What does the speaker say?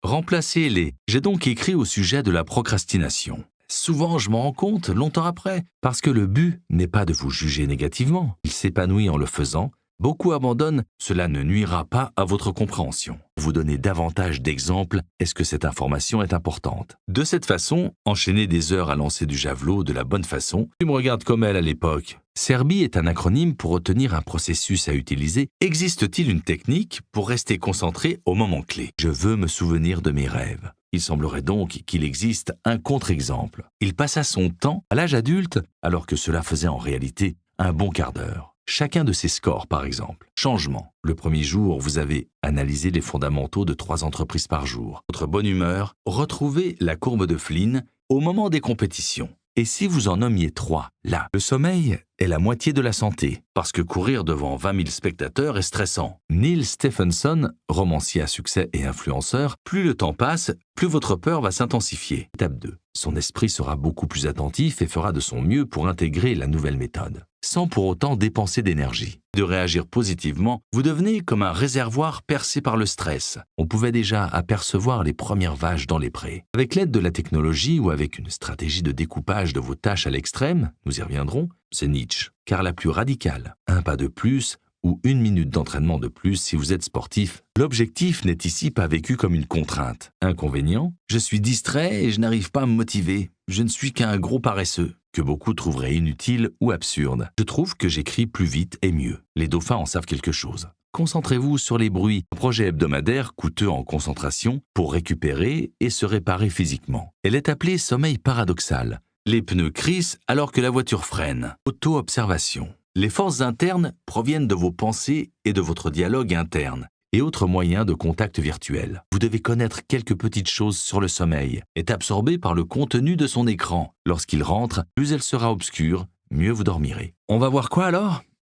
Remplacez-les. J'ai donc écrit au sujet de la procrastination. Souvent, je m'en rends compte longtemps après, parce que le but n'est pas de vous juger négativement. Il s'épanouit en le faisant. Beaucoup abandonnent, cela ne nuira pas à votre compréhension. Vous donnez davantage d'exemples, est-ce que cette information est importante? De cette façon, enchaîner des heures à lancer du javelot de la bonne façon, tu me regardes comme elle à l'époque. SERBI est un acronyme pour retenir un processus à utiliser. Existe-t-il une technique pour rester concentré au moment clé? Je veux me souvenir de mes rêves. Il semblerait donc qu'il existe un contre-exemple. Il passa son temps à l'âge adulte, alors que cela faisait en réalité un bon quart d'heure. Chacun de ces scores, par exemple. Changement. Le premier jour, vous avez analysé les fondamentaux de 3 entreprises par jour. Votre bonne humeur. Retrouvez la courbe de Flynn au moment des compétitions. Et si vous en nommiez 3, là, le sommeil est la moitié de la santé, parce que courir devant 20 000 spectateurs est stressant. Neil Stephenson, romancier à succès et influenceur, plus le temps passe, plus votre peur va s'intensifier. Étape 2. Son esprit sera beaucoup plus attentif et fera de son mieux pour intégrer la nouvelle méthode, sans pour autant dépenser d'énergie. De réagir positivement, vous devenez comme un réservoir percé par le stress. On pouvait déjà apercevoir les premières vaches dans les prés. Avec l'aide de la technologie ou avec une stratégie de découpage de vos tâches à l'extrême, nous y reviendrons, c'est Nietzsche, car la plus radicale. Un pas de plus ou 1 minute d'entraînement de plus si vous êtes sportif. L'objectif n'est ici pas vécu comme une contrainte. Inconvénient, je suis distrait et je n'arrive pas à me motiver. Je ne suis qu'un gros paresseux, que beaucoup trouveraient inutile ou absurde. Je trouve que j'écris plus vite et mieux. Les dauphins en savent quelque chose. Concentrez-vous sur les bruits. Un projet hebdomadaire coûteux en concentration pour récupérer et se réparer physiquement. Elle est appelée sommeil paradoxal. Les pneus crissent alors que la voiture freine. Auto-observation. Les forces internes proviennent de vos pensées et de votre dialogue interne et autres moyens de contact virtuel. Vous devez connaître quelques petites choses sur le sommeil. Est absorbé par le contenu de son écran. Lorsqu'il rentre, plus elle sera obscure, mieux vous dormirez. On va voir quoi alors?